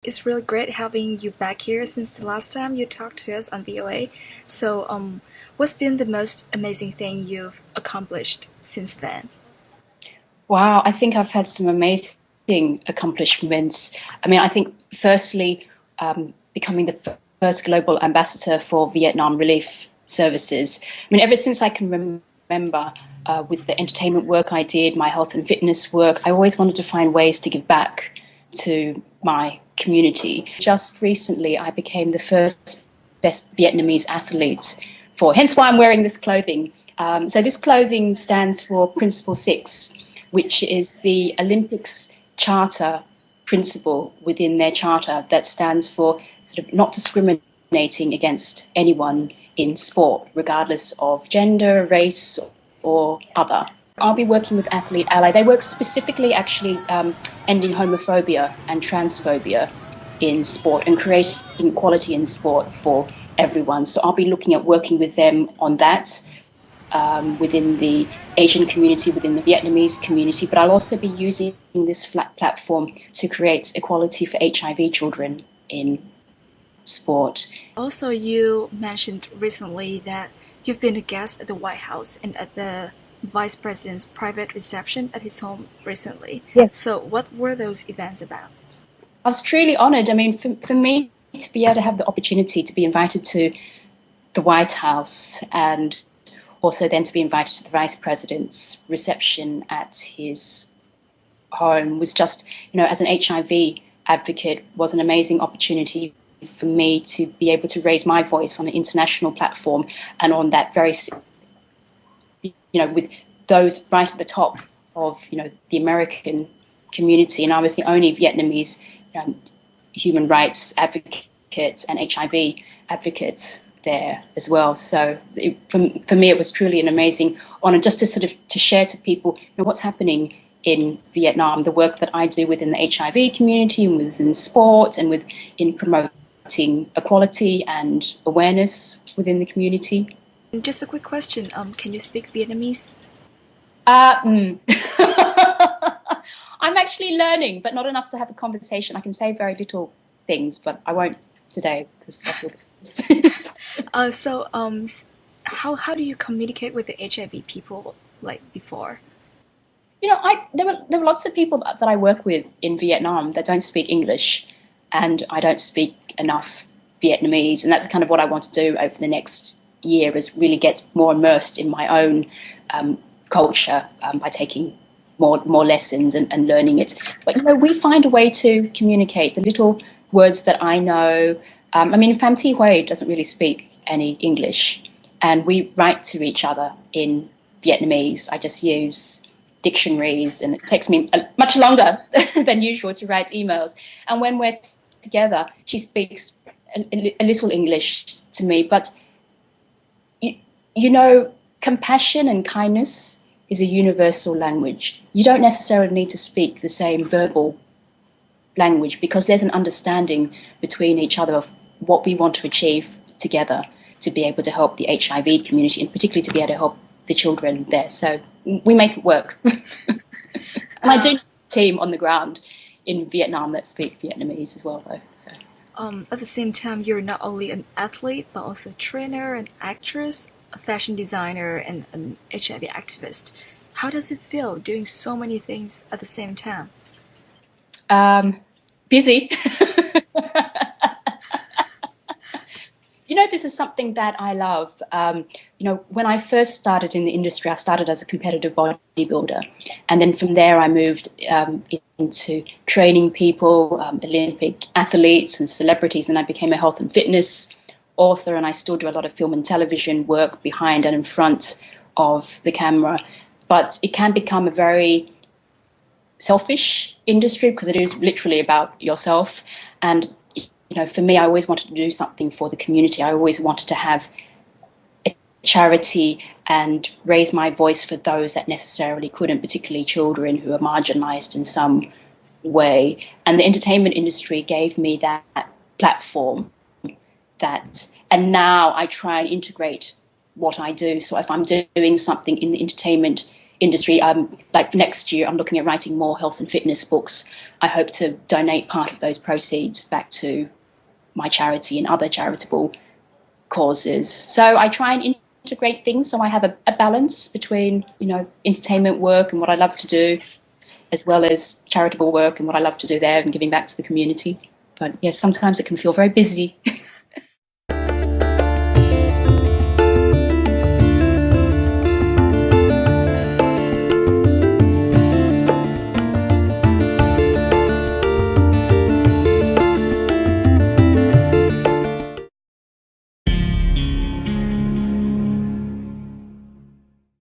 It's really great having you back here since the last time you talked to us on VOA. What's been the most amazing thing you've accomplished since then? Wow, I think I've had some amazing accomplishments. I mean, I think firstly, becoming the first global ambassador for Vietnam Relief Services. I mean, ever since I can remember, with the entertainment work I did, my health and fitness work, I always wanted to find ways to give back to my community. Just recently, I became the first best Vietnamese athlete hence why I'm wearing this clothing. So this clothing stands for Principle 6, which is the Olympics charter principle within their charter that stands for sort of not discriminating against anyone in sport, regardless of gender, race, or other. I'll be working with Athlete Ally. They work specifically actually ending homophobia and transphobia in sport and creating equality in sport for everyone. So I'll be looking at working with them on that within the Asian community, within the Vietnamese community, but I'll also be using this flat platform to create equality for HIV children in sport. Also, you mentioned recently that you've been a guest at the White House and at the Vice President's private reception at his home recently. Yes. So, what were those events about? I was truly honoured. I mean, for me to be able to have the opportunity to be invited to the White House and also then to be invited to the Vice President's reception at his home was just, as an HIV advocate, was an amazing opportunity for me to be able to raise my voice on an international platform and on that very, with those right at the top of, the American community. And I was the only Vietnamese human rights advocates and HIV advocates there as well. So for me, it was truly an amazing honor just to sort of to share to people what's happening in Vietnam, the work that I do within the HIV community and within sport and in promoting equality and awareness within the community. Just a quick question. Can you speak Vietnamese? I'm actually learning, but not enough to have a conversation. I can say very little things, but I won't today because I feel. Uh, so, um, how do you communicate with the HIV people like before? There were lots of people that I work with in Vietnam that don't speak English, and I don't speak enough Vietnamese, and that's kind of what I want to do over the next year is really get more immersed in my own culture by taking more lessons and learning it. But we find a way to communicate the little words that I know. I mean, Pham Thi Huay doesn't really speak any English, and we write to each other in Vietnamese. I just use dictionaries, and it takes me much longer than usual to write emails. And when we're together, she speaks a little English to me. But, compassion and kindness is a universal language. You don't necessarily need to speak the same verbal language because there's an understanding between each other of what we want to achieve together to be able to help the HIV community and particularly to be able to help the children there. So we make it work. And I do have a team on the ground in Vietnam that speak Vietnamese as well, though. So. At the same time, you're not only an athlete, but also a trainer, an actress, a fashion designer, and an HIV activist. How does it feel doing so many things at the same time? Busy. This is something that I love. When I first started in the industry, I started as a competitive bodybuilder. And then from there, I moved into training people, Olympic athletes and celebrities. And I became a health and fitness author. And I still do a lot of film and television work behind and in front of the camera. But it can become a very selfish industry because it is literally about yourself. And for me, I always wanted to do something for the community. I always wanted to have a charity and raise my voice for those that necessarily couldn't, particularly children who are marginalized in some way. And the entertainment industry gave me that platform and now I try and integrate what I do. So if I'm doing something in the entertainment industry. Like next year, I'm looking at writing more health and fitness books. I hope to donate part of those proceeds back to my charity and other charitable causes. So I try and integrate things so I have a balance between, entertainment work and what I love to do, as well as charitable work and what I love to do there and giving back to the community. But yes, sometimes it can feel very busy.